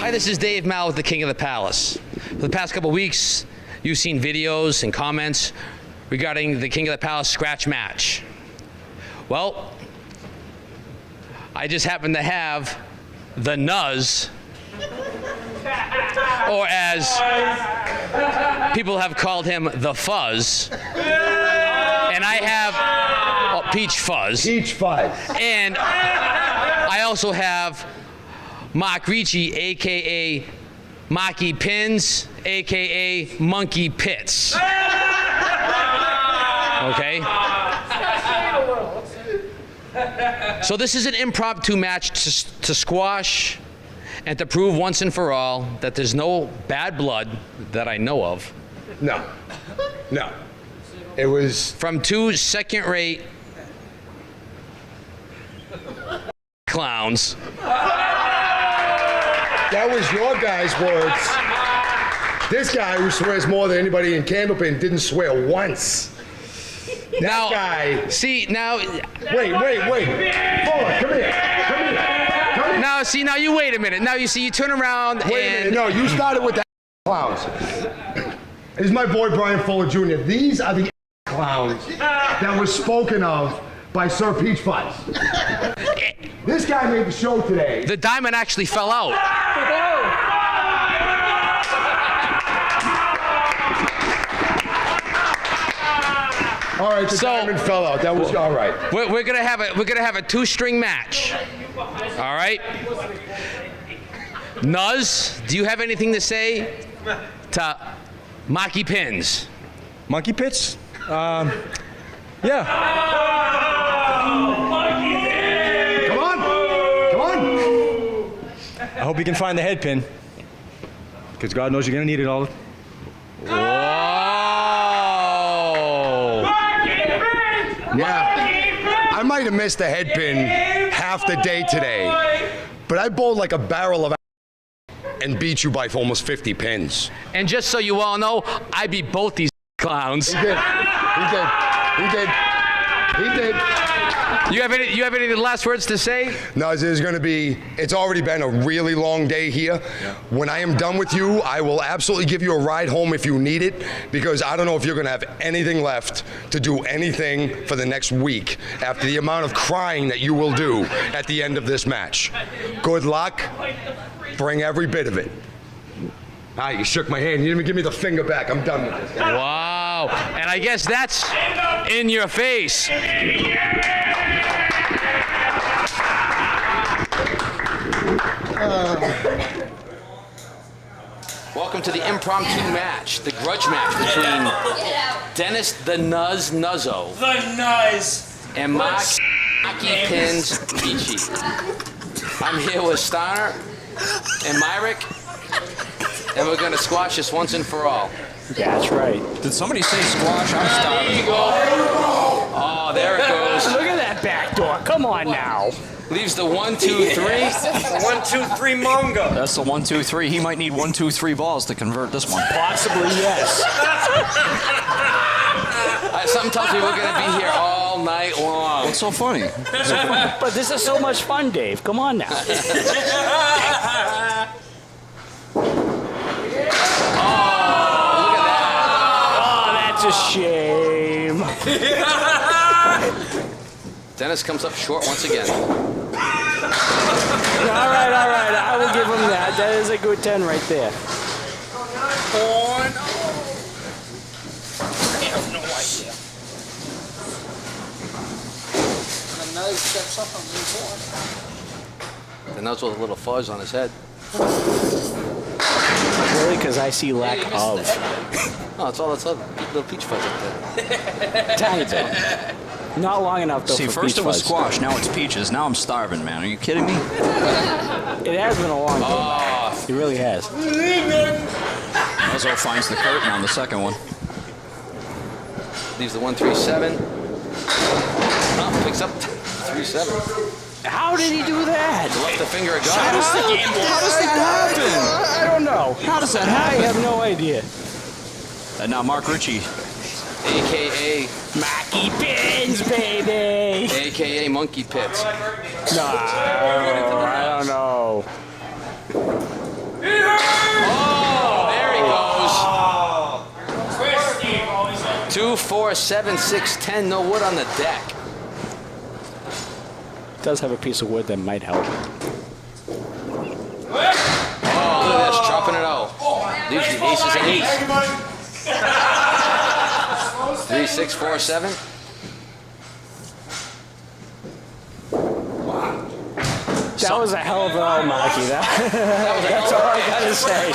Hi, this is Dave Mal with the King of the Palace. For the past couple weeks, you've seen videos and comments regarding the King of the Palace scratch match. Well, I just happen to have the Nuzz, or as people have called him, the Fuzz. And I have Peach Fuzz. Peach Fuzz. And I also have Ricci, a.k.a. Mahky Pinz, a.k.a. Monkey Pits. Okay? So this is an impromptu match to squash and to prove once and for all that there's no bad blood that I know of. No. No. It was From two second-rate clowns. That was your guy's words. This guy who swears more than anybody in Candlepin didn't swear once. That Now, guy. see, now... Wait. Fuller, come here. Now, see, now you wait a minute. Now, you see, you turn around Wait a and... minute. No, you started with the clowns. This is my boy Brian Fuller Jr. These are the clowns that were spoken of by Sir Peach Fuzz. This guy made the show today. The diamond actually fell out. All right, the diamond fell out. That was all right. We're gonna have a two-string match. All right. Nuzz, do you have anything to say to Mahky Pinz? Monkey pits? Yeah. Come on. I hope you can find the head pin. Because God knows you're going to need it all. Whoa! Yeah. I might have missed the head pin half the day today, but I bowled like a barrel of and beat you by almost 50 pins. And just so you all know, I beat both these clowns. He did. You have any last words to say? No, it's already been a really long day here. Yeah. When I am done with you, I will absolutely give you a ride home if you need it, because I don't know if you're gonna have anything left to do anything for the next week after the amount of crying that you will do at the end of this match. Good luck. Bring every bit of it. Ah, you shook my hand. You didn't even give me the finger back. I'm done with this. Wow. And I guess that's in your face. Welcome to the impromptu match, the grudge match between Dennis the Nuzz Nuzzo and Mahky Pinz Richie. I'm here with Starner and Myrick, and we're going to squash this once and for all. That's right. Did somebody say squash? I'm starving. There you go. Oh, there it goes. Look at that back door. Come on now. Leaves the 1, 2, 3. 1, 2, 3 mongo. That's the 1, 2, 3. He might need 1, 2, 3 balls to convert this one. Possibly, yes. Something tells me we're going to be here all night long. What's so funny? But this is so much fun, Dave. Come on now. That's a shame. Dennis comes up short once again. All right. I will give him that. That is a good 10 right there. Oh, no. I have no idea. And the nose steps up on me. The nose with a little fuzz on his head. Really? Because I see lack of. Oh, it's all that's little peach fuzz up there. Tiny bit. Not long enough, though. See, for first peach it was fuzz. squash, now it's peaches. Now I'm starving, man. Are you kidding me? It has been a long time. It really has. Nuzzo finds the curtain on the second one. Leaves the 1, 3, 7. Oh, picks up 3, 7. How did he do that? Left the finger of How God. does that happen? I don't know. How does that I happen? have no idea. And now Mark Richie. A.K.A. Mahky Pinz, baby. A.K.A. Monkey Pits. No, I don't know. Oh, there he goes. 2, 4, 7, 6, 10. No wood on the deck. Does have a piece of wood that might help. Oh, look at this, chopping it out. Leaves the aces and 8s. 3, 6, 4, 7. That was a hell of a roll, Mahky. That's all I gotta say.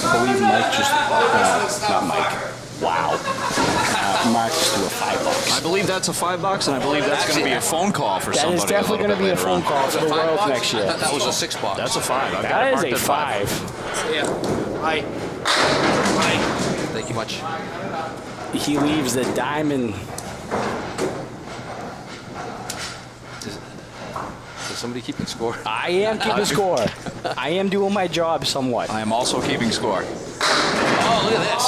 I believe Mike just, not Mike. Wow. Mark just threw a $5. I believe that's a $5, and I believe that's going to be a phone call for That somebody. is definitely going to be a phone call for the World $5? next I year. thought that was a $6. That's a 5. That is a 5. Yeah. Hi. Thank you much. He leaves the diamond. Is somebody keeping score? I am keeping score. I am doing my job somewhat. I am also keeping score. Oh, look at this.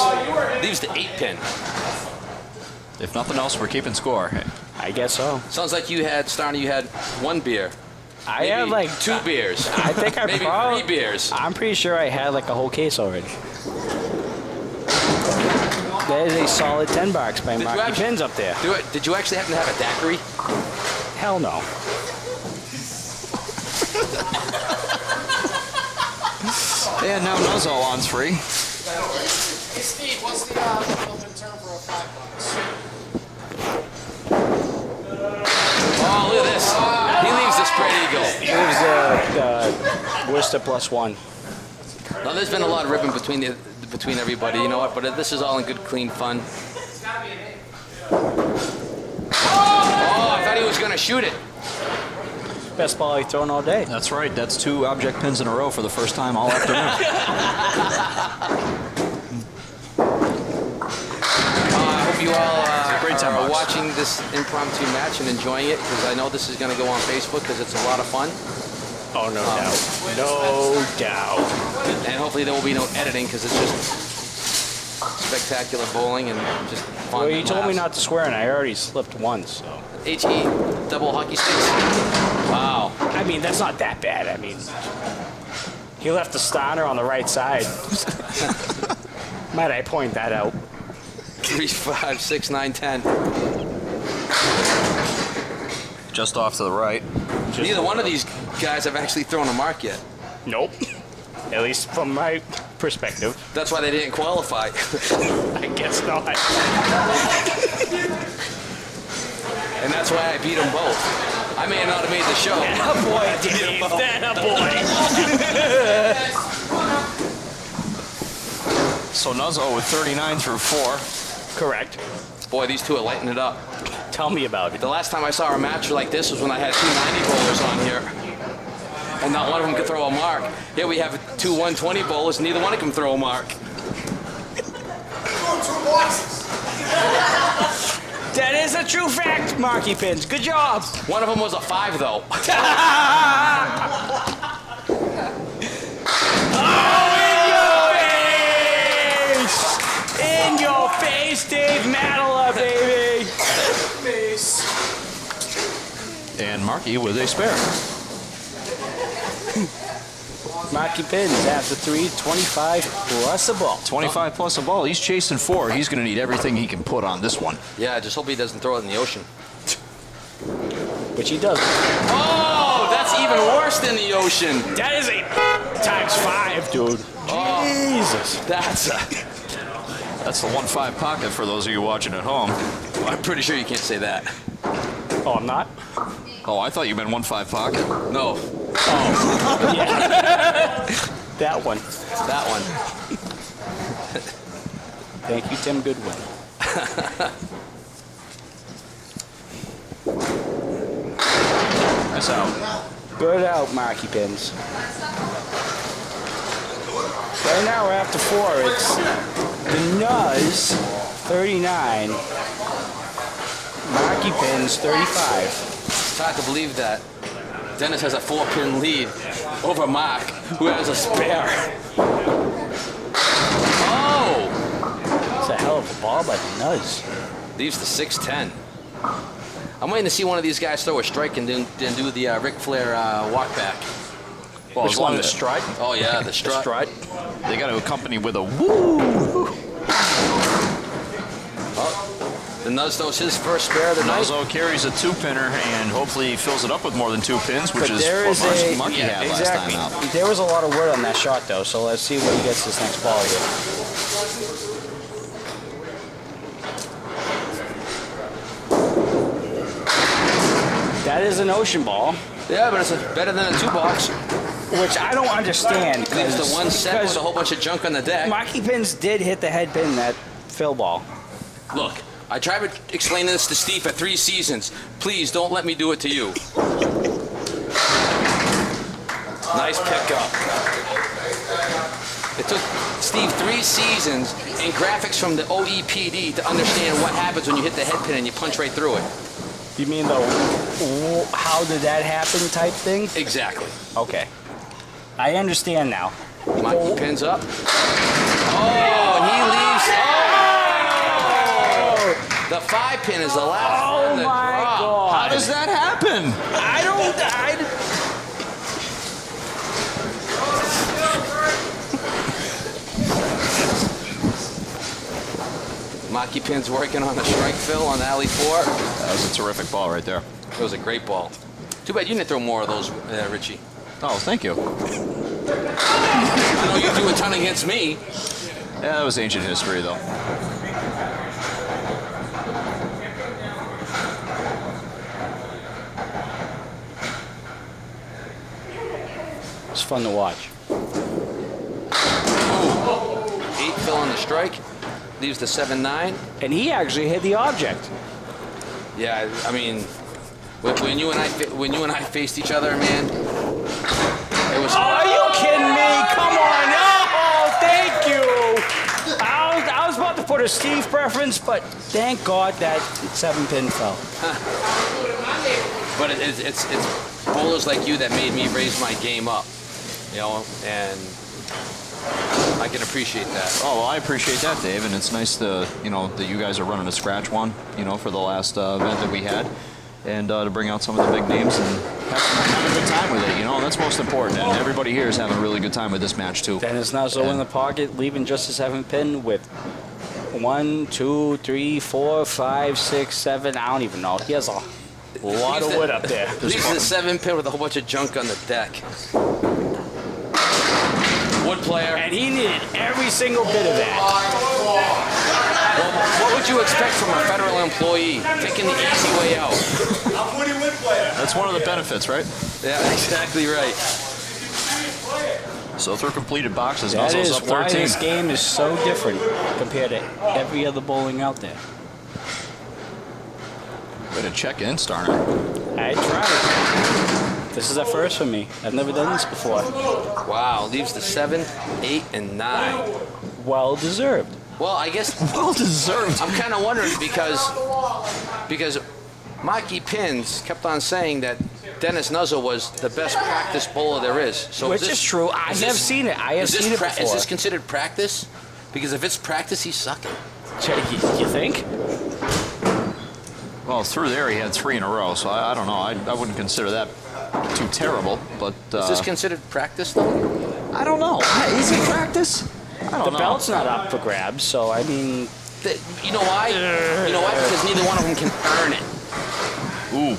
Leaves the 8-pin. If nothing else, we're keeping score. I guess so. Sounds like you had, Starner, you had 1 beer. I Maybe had like 2 beers. I think I Maybe probably 3 beers. I'm pretty sure I had like a whole case already. That is a solid $10 by you Marky actually- Pinz up there. Did you actually happen to have a daiquiri? Hell no. And now Nuzzo on 3. Hey, Steve, what's the open term for a $5? Oh, look at this. He leaves the spread eagle. Here's the Worcester +1. Now, there's been a lot of ribbon between everybody, you know what? But this is all in good, clean fun. Oh, I thought he was going to shoot it. Best ball he's thrown all day. That's right. That's 2 object pins in a row for the first time all afternoon. I hope you all great are 10 bucks. watching this impromptu match and enjoying it, because I know this is going to go on Facebook because it's a lot of fun. Oh, no doubt. No doubt. And hopefully there will be no editing, because it's just spectacular bowling and just fun. Well, you and told me laughs. not to swear, and I already slipped once. So. HE double hockey sticks. Wow. I mean, that's not that bad. I mean, he left the Starner on the right side. Might I point that out? 3, 5, 6, 9, 10. Just off to the right. Neither one of these guys have actually thrown a mark yet. Nope. At least from my perspective. That's why they didn't qualify. I guess not. And that's why I beat them both. I may not have made the show. Boy, Dave. That boy. So Nuzzo with 39 through 4. Correct. Boy, these two are lighting it up. Tell me about it. The last time I saw a match like this was when I had 2 90 bowlers on here. And not one of them could throw a mark. Here we have 2 120 bowlers, neither one of them can throw a mark. That is a true fact, Marky Pinz. Good job. One of them was a 5, though. In your face, Dave Madela, baby. And Marky with a spare. Marky Pinz after 3, 25 plus a ball. 25 plus a ball. He's chasing 4. He's going to need everything he can put on this one. Yeah, I just hope he doesn't throw it in the ocean. Which he does. Oh, that's even worse than the ocean. That is a ×5, dude. Jesus. That's That's the 1-5 pocket for those of you watching at home. I'm pretty sure you can't say that. Oh, I'm not? Oh, I thought you meant 1-5 pocket. No, That one. that one. Thank you, Tim Goodwin. That's out. Good out, Marky Pinz. Right now we're after 4. It's the Nuzz, 39. Marky Pinz, 35. It's hard to believe that Dennis has a 4-pin lead over Mark, who has a spare. Oh! It's a hell of a ball by the Nuzz. Leaves the 6-10. I'm waiting to see one of these guys throw a strike and then do the Ric Flair walk back. Well, Which as long one, the as strut? Oh yeah, the The strut. strut? they got to accompany with a woo. The Nuzz throws his first spare of the night. Nuzzo carries a 2-pinner and hopefully he fills it up with more than 2 pins, which is what Mahky had last time out. There was a lot of wood on that shot, though, so let's see what he gets this next ball here. That is an ocean ball, Yeah, but it's better than a 2-box. which I don't understand. Leaves the 1 set with a whole bunch of junk on the deck. Mahky Pinz did hit the head pin that fill ball. Look, I tried to explain this to Steve for 3 seasons. Please don't let me do it to you. Nice pickup. It took Steve 3 seasons and graphics from the OEPD to understand what happens when you hit the head pin and you punch right through it. You mean the how did that happen type thing? Exactly. Okay. I understand now. Mahky pins up. Oh, and he leaves. Oh! The 5 pin is the last Oh one to my drop. God. How does that happen? Mahky Pin's working on the strike fill on alley 4. That was a terrific ball right there. It was a great ball. Too bad you didn't throw more of those, Richie. Oh, thank you. I know you threw a ton against me. Yeah, that was ancient history, though. It's fun to watch. 8 fill on the strike. Leaves the 7-9. And he actually hit the object. Yeah, I mean, when you and I faced each other, man, it was. Are you kidding me? Come on. Oh, thank you. I was about to put a Steve preference, but thank God that 7-pin fell. But it's bowlers like you that made me raise my game up, you know, and I can appreciate that. Oh, well, I appreciate that, Dave, and it's nice to, that you guys are running a scratch one, for the last event that we had, and to bring out some of the big names and have a good time with it, that's most important, and everybody here is having a really good time with this match, too. Dennis Nuzzo in the pocket, leaving just a 7-pin with 1, 2, 3, 4, 5, 6, 7. I don't even know. He has a lot of wood up there. Leaves the 7-pin with a whole bunch of junk on the deck. Wood player. And he needed every single bit of that. Well, what would you expect from a federal employee? Taking the easy way out. That's one of the benefits, right? Yeah, exactly right. So through completed boxes, That Nuzzo's is up why 13. this game is so different compared to every other bowling out there. Way to check in, Starner. I tried it. This is a first for me. I've never done this before. Wow, leaves the 7, 8, and 9. Well deserved. Well, I guess Well deserved. I'm kind of wondering because Mahky Pinz kept on saying that Dennis Nuzzo was the best practice bowler there is. So Which is true. I have seen it. I have seen it before. Is this considered practice? Because if it's practice, he's sucking. You think? Well, through there he had 3 in a row, so I don't know. I wouldn't consider that too terrible, but... Is this considered practice, though? I don't know. Is it practice? I don't The know. belt's not up for grabs, so I mean... You know why? You know why? Because neither one of them can earn it. Ooh,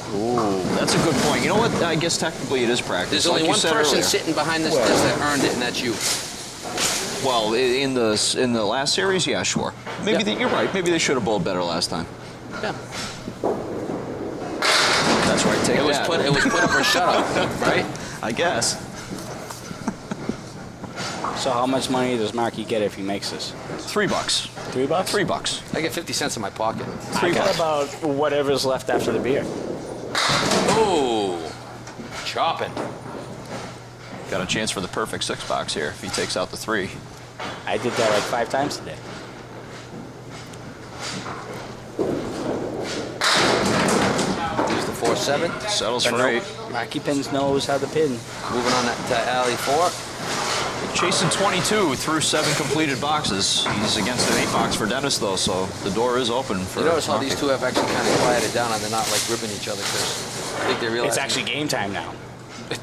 that's a good point. You know what? I guess technically it is practice. There's like only you one said person earlier. sitting behind this desk that earned it, and that's you. Well, in the last series, yeah, sure. Maybe you're right. Maybe they should have bowled better last time. Yeah. That's right. Take It was that. put up or shut up, right? I guess. So how much money does Mahky get if he makes this? $3. $3? $3. I get 50 cents in my pocket. I got about whatever's left after the beer. Ooh, chopping. Got a chance for the perfect 6-box here if he takes out the 3. I did that like 5 times today. Use the 4-7. Settles for 8. Mahky Pinz knows how to pin. Moving on that to alley 4. chasing 22 through 7 completed boxes. He's against an 8 box for Dennis, though, so the door is open for. You notice how Mahky. these two have actually kind of quieted down and they're not like ribbing each other because I think they realize It's actually game time now.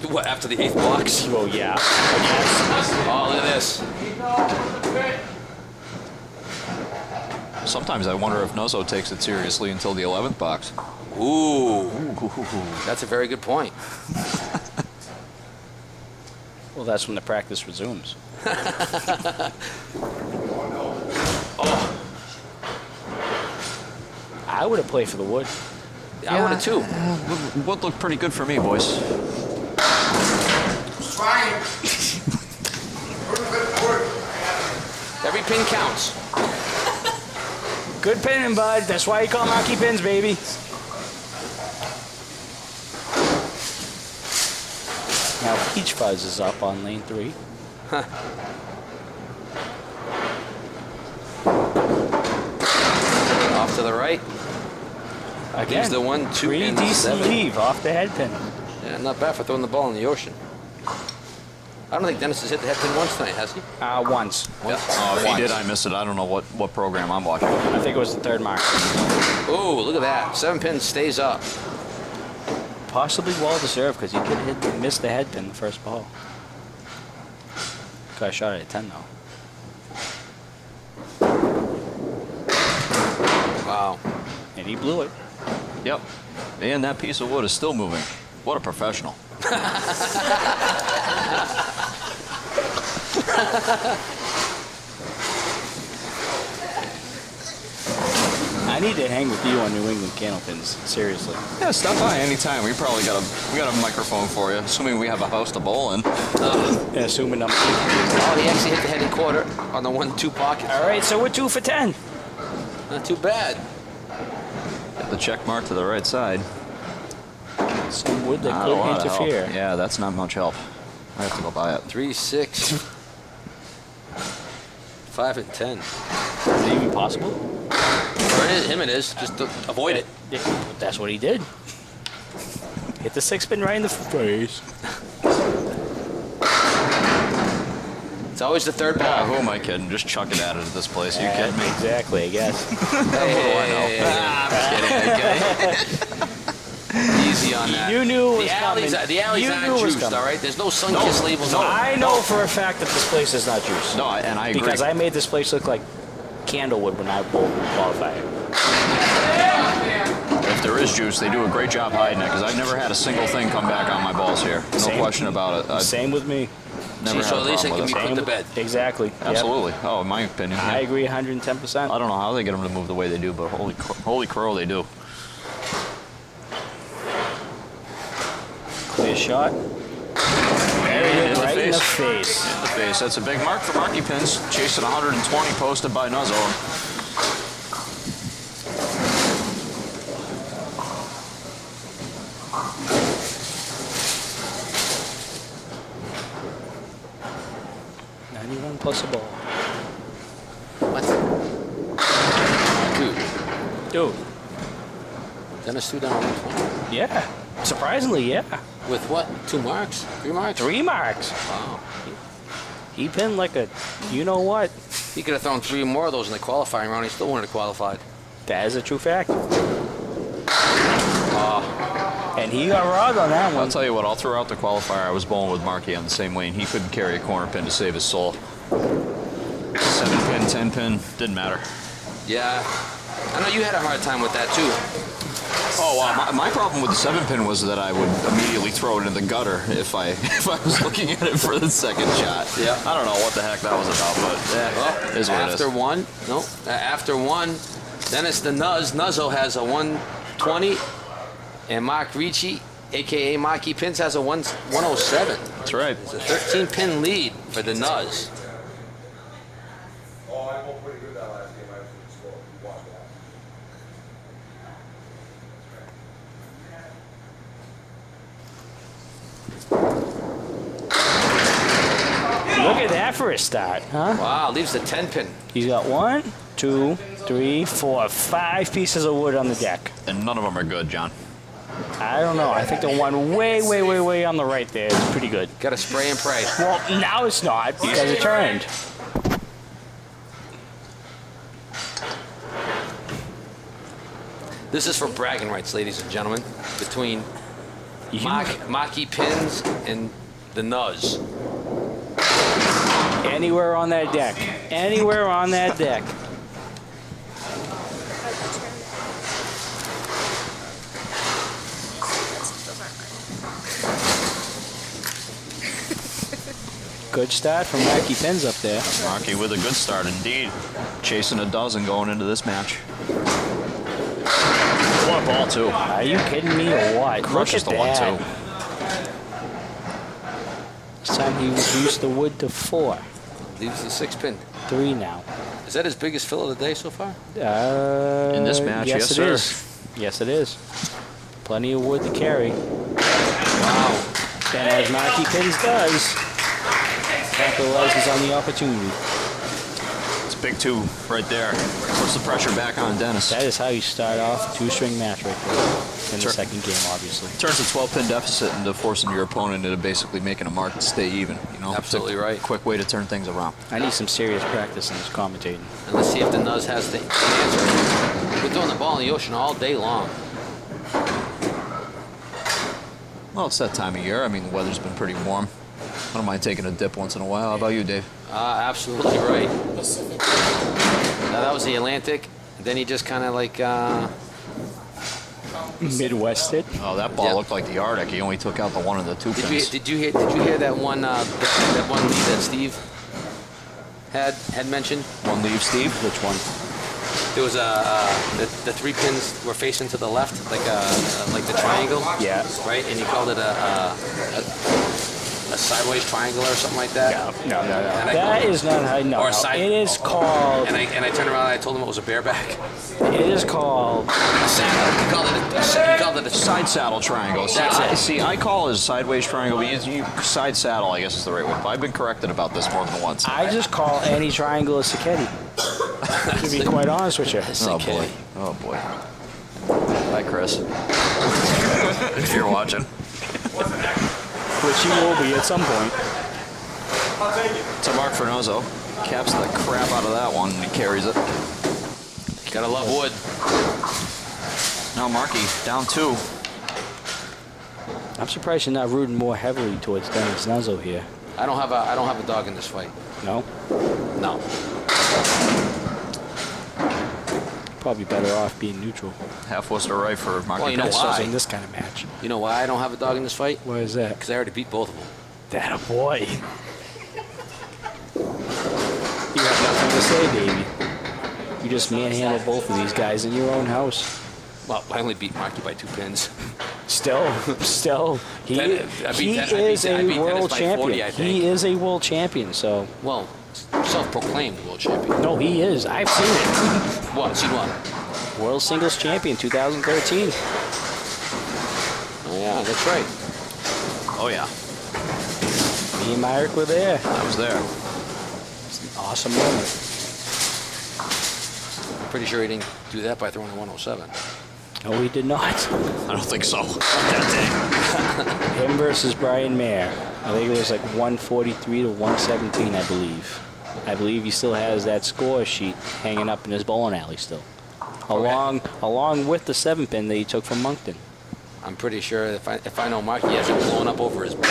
what after the 8th box. Oh yeah. I guess. Oh, look at this. Sometimes I wonder if Nuzzo takes it seriously until the 11th box. Ooh, that's a very good point. Well, that's when the practice resumes. Oh, I would have played for the wood. I would have too. Would look pretty good for me, boys. Trying. Every pin counts. Good pinning, bud. That's why you call Mahky Pinz, baby. Now Peach Fuzz is up on lane 3. Off to the right. Again, He's the 1, 2, pretty and decent 7. leave off the head pin. Yeah, not bad for throwing the ball in the ocean. I don't think Dennis has hit the head pin once tonight, has he? Once. Yeah. Oh, if he did, I missed it. I don't know what program I'm watching. I think it was the 3rd mark. Oh, look at that. 7 pin stays up. Possibly well deserved because he could have missed the head pin the first ball. Got a shot at a 10 though. Wow. And he blew it. Yep. And that piece of wood is still moving. What a professional. I need to hang with you on New England Candlepins. Seriously. Yeah, stop by anytime. We probably got a microphone for you, assuming we have a house to bowl in. And assuming I'm. Oh, he actually hit the head and quarter on the 1-2 pocket. All right, so we're 2 for 10. Not too bad. Get the check mark to the right side. Some wood that Not a lot could of help. interfere. Yeah, that's not much help. I have to go buy it. 3, 6, 5, and 10. Is it even possible? For him it is. Just to avoid it. That's what he did. Hit the 6 pin right in the face. It's always the 3rd ball. Who am I kidding? Just chuck it at it at this place. Are you kidding me? Exactly, I guess. What do I know? I'm kidding, okay? Easy on that. You knew it was the alleys, coming. the alleys You aren't knew it was juiced, coming. all right? There's no sun-kissed labels on it. I know for a fact that this place is not juice. No, and I agree. Because I made this place look like Candlewood when I bowled qualified. If there is juice, they do a great job hiding it, because I've never had a single thing come back on my balls here. No Same. question about it. I've Same with me. never See, so had a at least it problem can with be it. put to bed. Exactly. Yep. Absolutely. Oh, in my opinion. I yeah. agree 110%. I don't know how they get them to move the way they do, but holy crow, they do. Clear shot. Very good. Right in the face. In the face. That's a big mark for Mahky Pinz. Chasing 120 posted by Nuzzo. Plus a ball. What? Dude. Dennis threw down 120. Yeah. Surprisingly, yeah. With what? 2 marks? 3 marks? 3 marks. Wow. He pinned like a, you know what? He could have thrown 3 more of those in the qualifying round. He still wouldn't have qualified. That is a true fact. And he got robbed on that one. I'll tell you what, all throughout the qualifier, I was bowling with Mahky on the same lane. He couldn't carry a corner pin to save his soul. 7 pin, 10 pin, didn't matter. Yeah. I know you had a hard time with that, too. Oh, my problem with the 7 pin was that I would immediately throw it in the gutter if I was looking at it for the second shot. Yeah. I don't know what the heck that was about, but Well, it is what it is. after one, Dennis the Nuzzo has a 120, and Mark Ricci, a.k.a. Mahky Pinz, has a 107. That's right. It's a 13-pin lead for the Nuzz. Oh, I won't pretty good that last game. I was score. Watch that. Look at that for a start, huh? Wow, leaves the 10-pin. He's got 1, 2, 3, 4, 5 pieces of wood on the deck. And none of them are good, John. I don't know. I think the one way on the right there is pretty good. Got to spray and pray. Well, now it's not because it turned. This is for bragging rights, ladies and gentlemen, between Mahky, Pinz, and the Nuzz. Anywhere on that deck. Anywhere on that deck. Good start from Mahky Pinz up there. Mahky with a good start indeed. Chasing a dozen going into this match. What ball too? Are you kidding me or what? Crushes Look the at one that. two. This time he reduced the wood to 4. Leaves the 6-pin. 3 now. Is that his biggest fill of the day so far? In this match, yes, it sir. is. Yes, it is. Plenty of wood to carry. Wow. And as Mahky Pinz does, capitalizes on the opportunity. It's big 2 right there. Puts the pressure back on Dennis. That is how you start off a 2-string match right there. In the second game, obviously. Turns a 12-pin deficit into forcing your opponent into basically making a mark to stay even. You know, Absolutely it's a right. Quick way to turn things around. I need some serious practice in this commentating. And let's see if the Nuzz has the answer. We're throwing the ball in the ocean all day long. Well, it's that time of year. I mean, the weather's been pretty warm. I don't mind taking a dip once in a while. How about you, Dave? Absolutely right. Now that was the Atlantic. Then he just kind of like... Midwested. Oh, that ball looked like the Arctic. He only took out the 1 and the 2 pins. Did you hear that one that one lead that Steve had mentioned? One leave, Steve. Which one? There was the 3 pins were facing to the left, like the triangle. Yeah. Right, and he called it a sideways triangle or something like that. No. And That is not how. No, Or a no. side- It is called. And I turned around and I told him it was a bareback. It is called. A saddle. He called it a Side saddle triangle. That's it. See, I call it a sideways triangle, but you side saddle, I guess is the right word. I've been corrected about this more than once. I just call any triangle a sacchetti. To be quite honest with you. Oh boy. Oh boy. Hi, Chris. If you're watching. Which he will be at some point. It's a mark for Nuzzo. Caps the crap out of that one and he carries it. Gotta love wood. Now Mahky down 2. I'm surprised you're not rooting more heavily towards Dennis Nuzzo here. I don't have a dog in this fight. No? No. Probably better off being neutral. Half Worcester right for Mahky. Well, you know Pinz. why? In this kind of match. You know why I don't have a dog in this fight? Why is that? Because I already beat both of them. That a boy. You have nothing to say, baby. You just manhandle both of these guys in your own house. Well, I only beat Mahky by 2 pins. Still, he I beat is a Dennis world by champion. 40, I think. He is a world champion, so. Well, self-proclaimed world champion. No, he is. I've seen it. What? Seen what? World singles champion 2013. Oh yeah, that's right. Oh yeah, Me and Myrick were there. I was there. It's an awesome moment. I'm pretty sure he didn't do that by throwing a 107. No, he did not. I don't think so. That Him versus Brian Mayer. I think it was like 143 to 117, I believe. I believe he still has that score sheet hanging up in his bowling alley still. Along with the 7-pin that he took from Moncton. I'm pretty sure if I know Mahky has it blown up over his bed.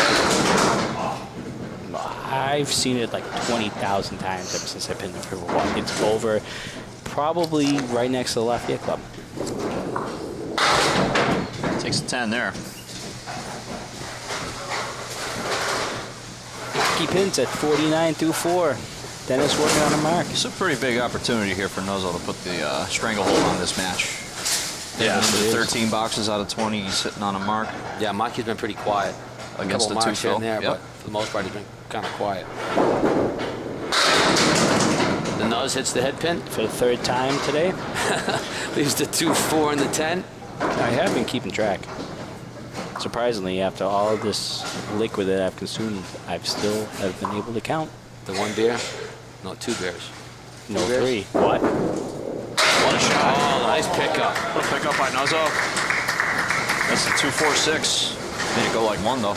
I've seen it like 20,000 times ever since I've been to Riverwalk. It's over probably right next to the Lafayette Club. takes a 10 there. Mahky Pinz at 49 through 4. Dennis working on a mark. It's a pretty big opportunity here for Nuzzo to put the stranglehold on this match. Yeah, Into 13 boxes out of 20, he's sitting on a mark. Yeah, Mahky's been pretty quiet. Against a couple the 2 marks here fill. and there, Yep. but for the most part, he's been kind of quiet. The Nuzz hits the head pin. For the 3rd time today. Leaves the 2, 4, and the 10. I have been keeping track. Surprisingly, after all of this liquid that I've consumed, I've still have been able to count. The 1 beer? No, 2 beers. No, 2 beers? 3. What? What a shot. Oh, nice pickup. What a pickup by Nuzzo. That's the 246. Made it go like one, though.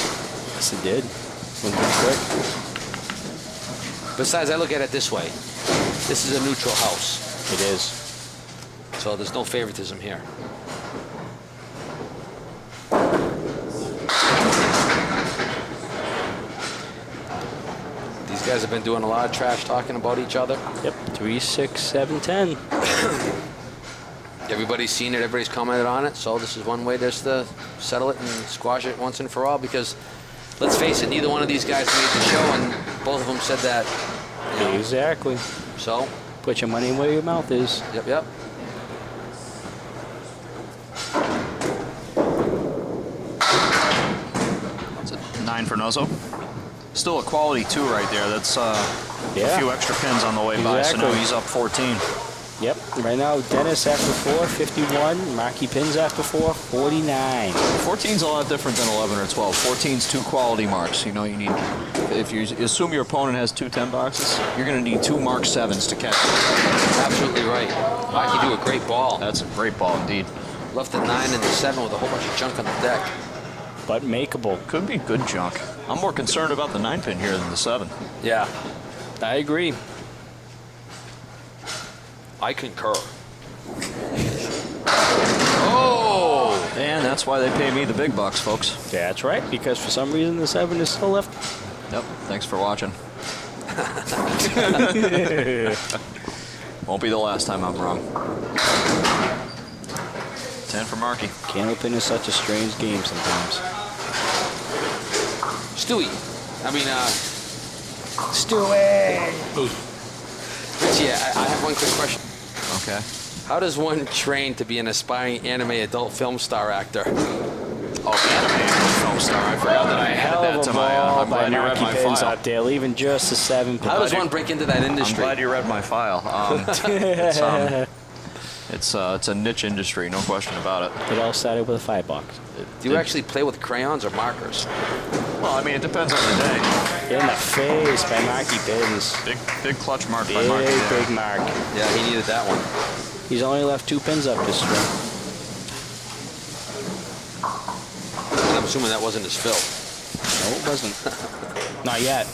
Yes, it did. Went pretty quick. Besides, I look at it this way. This is a neutral house, It is. so there's no favoritism here. These guys have been doing a lot of trash talking about each other. Yep. 3, 6, 7, 10. Everybody's seen it, everybody's commented on it, so this is one way just to settle it and squash it once and for all, because let's face it, neither one of these guys made the show, and both of them said that. You know, Exactly. so, Put your money where your mouth is. yep. That's a 9 for Nuzzo. Still a quality 2 right there. That's a few extra pins on the way by, so now Exactly. he's up 14. Yep. Right now, Dennis after 4, 51. Mahky Pinz after 4, 49. 14's a lot different than 11 or 12. 14's 2 quality marks. You know, you need, if you assume your opponent has 2 10 boxes, you're going to need 2 Mark 7s to catch it. Absolutely right. Mahky do a great ball. That's a great ball indeed. Left the 9 and the 7 with a whole bunch of junk on the deck. But makeable. Could be good junk. I'm more concerned about the 9 pin here than the 7. Yeah, I agree. I concur. Oh! And that's why they pay me the big bucks, folks. That's right, because for some reason the 7 is still left. Yep, thanks for watching. Won't be the last time I'm wrong. 10 for Marky. Candlepin is such a strange game sometimes. Stewie. I mean, Stewie! Richie, I have one quick question. Okay. How does one train to be an aspiring anime adult film star actor? Oh, anime film star. I forgot that I had Hell that of to a my. ball I'm by glad you read Mahky my Pinz file. out there, leaving just a 7 pin. How does one break into that I'm industry? glad you read my file. It's a niche industry, no question about it. It all started with a $5. Do you actually play with crayons or markers? Well, I mean, it depends on the day. In the face by Mahky Pinz. Big clutch mark by Marky. Big mark. Yeah, he needed that one. He's only left 2 pins up this string. And I'm assuming that wasn't his fill. No, it wasn't. Not yet.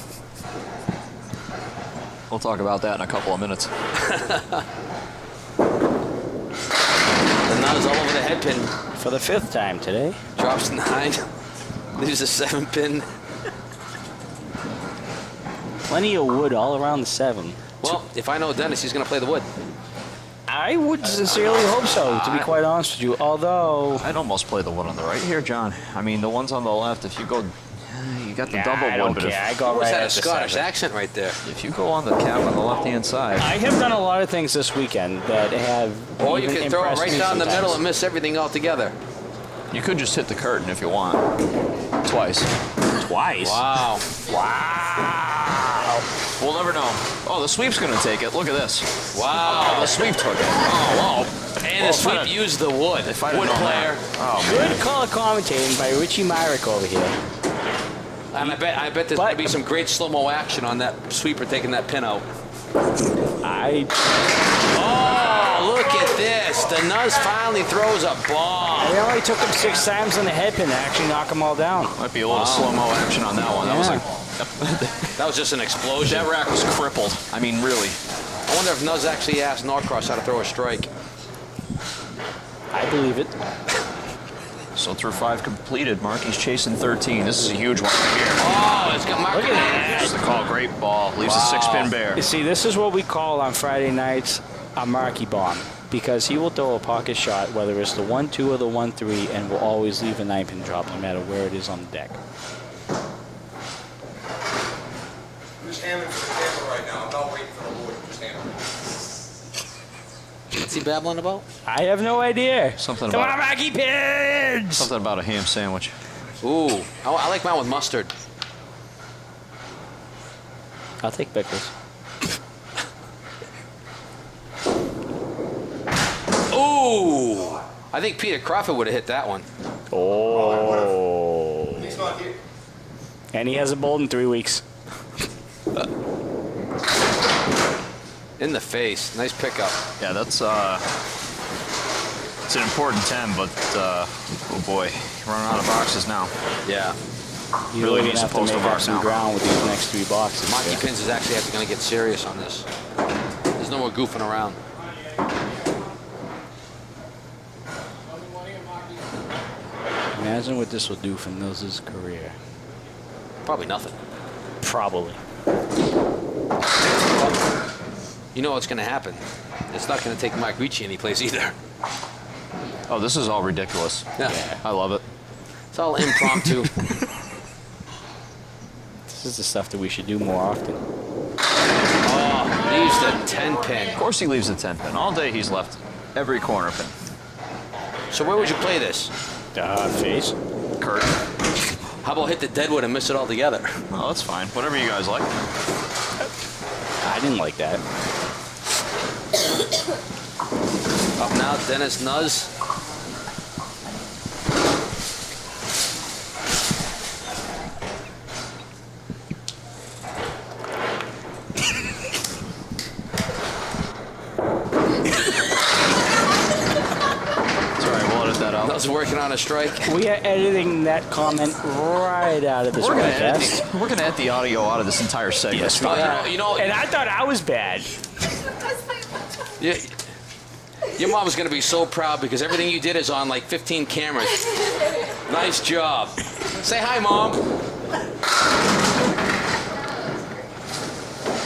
We'll talk about that in a couple of minutes. The Nuzz all over the head pin. For the 5th time today. Drops 9. Leaves a 7 pin. Plenty of wood all around the 7. Well, if I know Dennis, he's going to play the wood. I would sincerely hope so, to be quite honest with you. Although, I'd almost play the one on the right here, John. I mean, the ones on the left, if you go, you got the double I one, don't but care. I go What's right that, at a the Scottish 7. accent right there? if you go on the cap on the left-hand side, I have done a lot of things this weekend that have Or you even can throw it impressed right me down the sometimes. middle and miss everything altogether. you could just hit the curtain if you want. Twice. Twice. Wow. Wow. We'll never know. Oh, the sweep's going to take it. Look at this. Oh, Wow. the sweep took it. Oh, wow. And the sweep used the wood. If I'd have Wood known player. that. Oh, man. Good call of commentating by Richie Myrick over here. And I bet there's going to be some great slow-mo action on that sweeper taking that pin out. Oh, look at this. The Nuzz finally throws a ball. It only took him 6 times on the head pin to actually knock them all down. Might be a little slow-mo action on that one. That was Yeah. like... That was just an explosion. That rack was crippled. I mean, really. I wonder if Nuzz actually asked Norcross how to throw a strike. I believe it. So through 5 completed, Marky's chasing 13. This is a huge one right here. Oh, it's got Mark. Look at that. Here's the call. Great ball. Leaves a 6-pin bare. You see, this is what we call on Friday nights a Marky bomb, because he will throw a pocket shot, whether it's the 1-2 or the 1-3, and will always leave a 9-pin drop, no matter where it is on the deck. I'm just aiming for the table right now. I'm not waiting for the wood. I'm just aiming. What's he babbling about? I have no idea. Something Come about- on, Mahky Pinz! Something about a ham sandwich. Ooh, I like mine with mustard. I'll take pickles. Ooh, I think Peter Crawford would have hit that one. Oh. He's not here. And he hasn't bowled in 3 weeks. In the face. Nice pickup. Yeah, that's It's an important 10, but oh boy, running out of boxes now. Yeah. You Really really need have to some make poster up art some now. ground with these next 3 boxes. Mahky Pinz is actually going to get serious on this. There's no more goofing around. Imagine what this will do for Nuzz's career. Probably nothing. Probably. You know what's going to happen. It's not going to take Mike Ricci anyplace either. Oh, this is all ridiculous. Yeah. I love it. It's all impromptu. This is the stuff that we should do more often. Oh, leaves the 10 pin. Of course he leaves the 10 pin. All day he's left every corner pin. So where would you play this? Face. Kurt. How about hit the deadwood and miss it all together? Well, that's fine. Whatever you guys like. I didn't like that. Up now, Dennis Nuzz. Nuzz working on a strike. We are editing that comment right out of this We're broadcast. gonna edit the audio out of this entire segment. Yes, we are. You know, And I thought I was bad. yeah, your mom's gonna be so proud because everything you did is on like 15 cameras. Nice job. Say hi, Mom.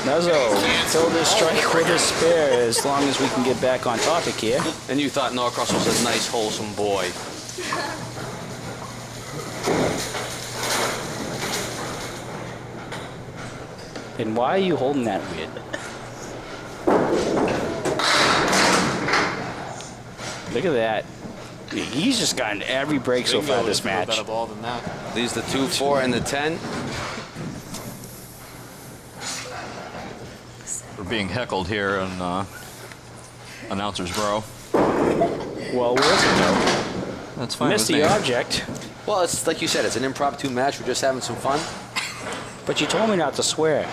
Nuzzo, fill this strike with a spare as long as we can get back on topic here. And you thought Norcross was a nice, wholesome boy. Then why are you holding that weird? Look at that. He's just gotten every break so far this match. Better ball than that. Leaves the 2, 4, and the 10. We're being heckled here in Announcer's Row. Well, where's it go? That's fine Missed with the me. object, Well, it's like you said, it's an impromptu match. We're just having some fun. but you told me not to swear.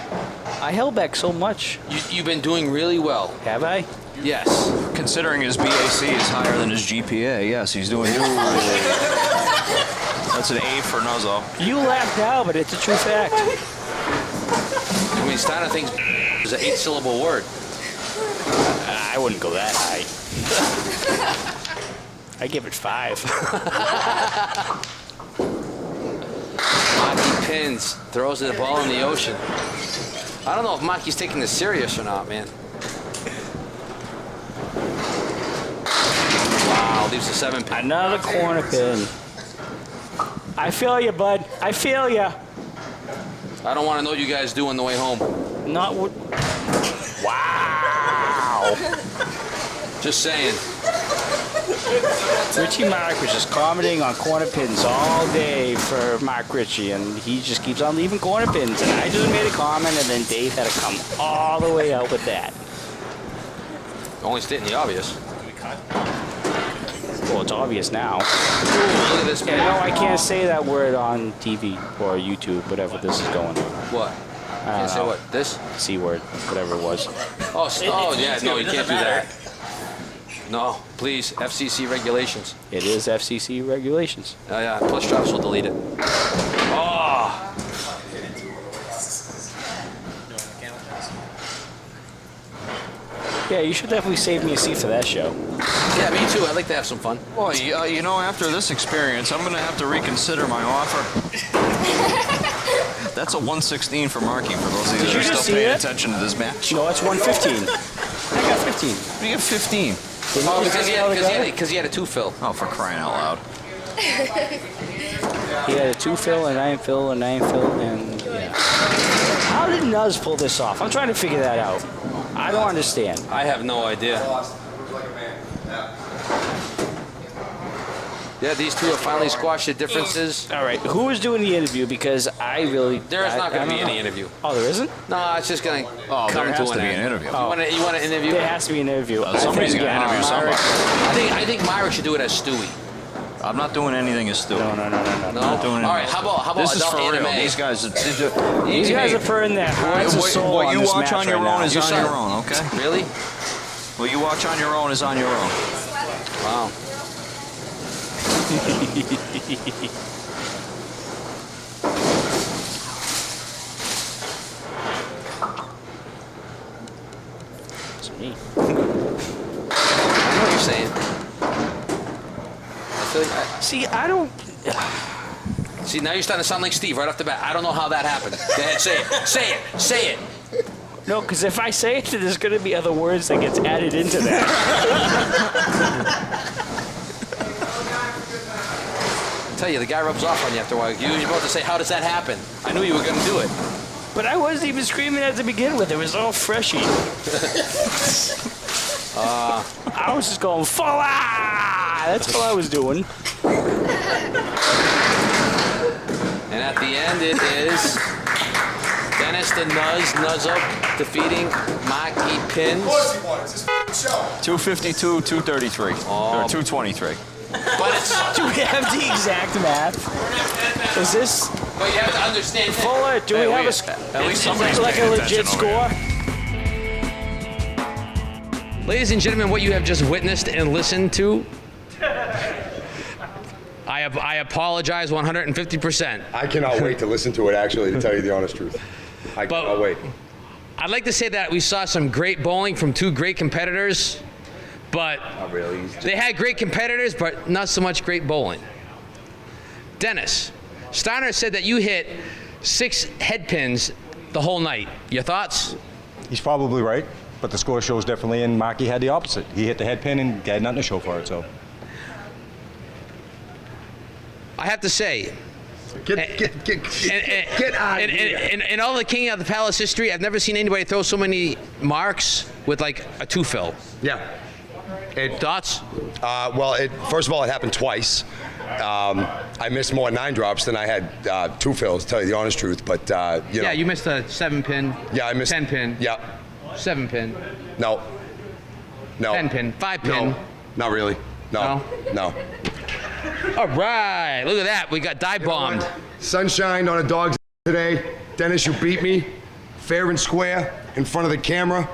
I held back so much. You've been doing really well. Have I? Yes. Considering his BAC is higher than his GPA, yes, he's doing just fine. That's an A for Nuzzo. You laugh now, but it's a true fact. I mean, Starner thinks is an 8-syllable word. I wouldn't go that high. I give it 5. Mahky Pinz throws the ball in the ocean. I don't know if Mahky's taking this serious or not, man. Wow, leaves the 7 pin. Another corner pin. I feel you, bud. I feel you. I don't want to know what you guys do on the way home. Not what. Wow. Just saying. Richie Myrick was just commenting on corner pins all day for Mark Ritchie, and he just keeps on leaving corner pins. And I just made a comment, and then Dave had to come all the way out with that. Only stating the obvious. Well, it's obvious now. Ooh, look at this And man. no, I can't say that word on TV or YouTube, whatever this is going on. What? Can't say what? This? C word, whatever it was. Oh, yeah, no, you can't do that. No, please, FCC regulations. It is FCC regulations. Oh, yeah, Push Drops will delete it. Oh! Yeah, you should definitely save me a seat for that show. Yeah, me too. I'd like to have some fun. Well, you know, after this experience, I'm going to have to reconsider my offer. That's a 116 for Marky, for those of you that you are just still see paying it? attention to this match. No, it's 115. I got 15. You get 15. Oh, because he had a 2 fill. Oh, for crying out loud. He had a 2 fill, a 9 fill, a 9 fill, and yeah. How did Nuzz pull this off? I'm trying to figure that out. I don't understand. I have no idea. Yeah, these two have finally squashed the differences. All right, who is doing the interview? Because I really... There is not going to be any interview. Oh, there isn't? No, it's just going to Oh, come there to has to an be end. an interview. You want an interview? There has to be an interview. Somebody's got to interview Myrick- somebody. I think Myrick should do it as Stewie. I'm not doing anything as Stu. No. No? Not doing anything All right, as how Stu. about This is adult for real. anime? These guys... These guys are putting their hearts and soul What on you this watch match on your right own now. is on your own, okay? Really? What you watch on your own is on your own. Wow. It's me. I know what you're saying. I feel like See, I don't. see, now you're starting to sound like Steve right off the bat. I don't know how that happened. Go ahead, say it. Say it. Say it. No, because if I say it, there's going to be other words that gets added into that. I tell you, the guy rubs off on you after a while. You were about to say, how does that happen? I knew you were going to do it. But I wasn't even screaming at to begin with. It was all freshy. I was just going, "Fala!" That's all I was doing. And at the end, it is Dennis the Nuzzo defeating Mahky Pinz. 252, 233, or 223. But it's, Do we have the exact math? Is this but you have to understand that. Fuller? Do we have a At least somebody's like a paying legit attention over score? Ladies and gentlemen, what you have just witnessed and listened to, I apologize 150%. I cannot wait to listen to it, actually, to tell you the honest truth. I But- cannot wait. I'd like to say that we saw some great bowling from two great competitors, but Not really. they had great competitors, but not so much great bowling. Dennis, Starner said that you hit 6 head pins the whole night. Your thoughts? He's probably right, but the score shows differently, and Mahky had the opposite. He hit the head pin and had nothing to show for it, so. I have to say, Get out of here. in all the King of the Palace history, I've never seen anybody throw so many marks with like a 2-fill. Yeah. Thoughts? Well, first of all, it happened twice. I missed more 9 drops than I had 2 fills, to tell you the honest truth. But, you know. Yeah, you missed a 7-pin. Yeah, I missed. 10-pin. Yeah. 7-pin. No. 10-pin. 5-pin. No. Not really. No. All right, look at that. We got dive bombed. Sunshine on a dog's today. Dennis, you beat me. Fair and square in front of the camera.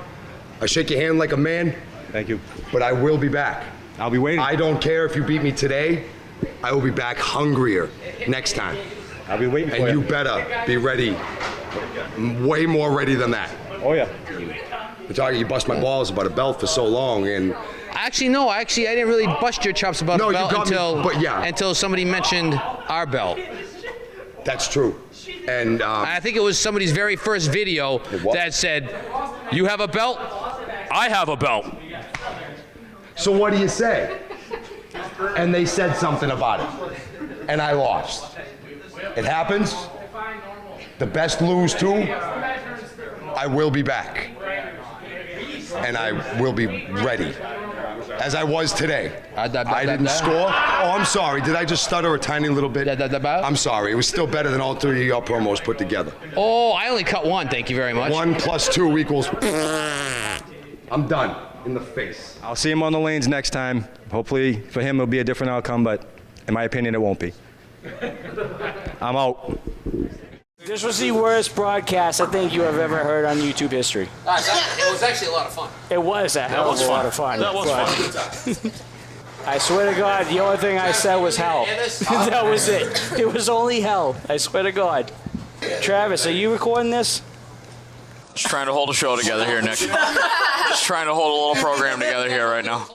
I shake your hand like a man, Thank you. but I will be back. I'll be waiting. I don't care if you beat me today. I will be back hungrier next time. I'll be waiting for And you you. better be ready. Way more ready than that. Oh, yeah. You're talking, you bust my balls about a belt for so long, and Actually, no. I didn't really bust your chops about No, a you belt got me, but yeah. until somebody mentioned our belt. that's true. And I think it was somebody's very first video what? that said, "You have a belt? I have a belt." so what do you say? And they said something about it, and I lost. It happens. The best lose too. I will be back, and I will be ready, as I was today. I didn't score. Oh, I'm sorry. Did I just stutter a tiny little bit? I'm sorry. It was still better than all 3 of your promos put together. Oh, I only cut 1. Thank you very much. 1 + 2 equals. I'm done. In the face. I'll see him on the lanes next time. Hopefully, for him, it'll be a different outcome, but in my opinion, it won't be. I'm out. This was the worst broadcast I think you have ever heard on YouTube history. It was actually a lot of fun. It was a hell of a lot of fun. That was fun. I swear to God, the only thing I said was hell. That was it. It was only hell. I swear to God. Travis, are you recording this? Just trying to hold a show together here, Nick. Just trying to hold a little program together here right now.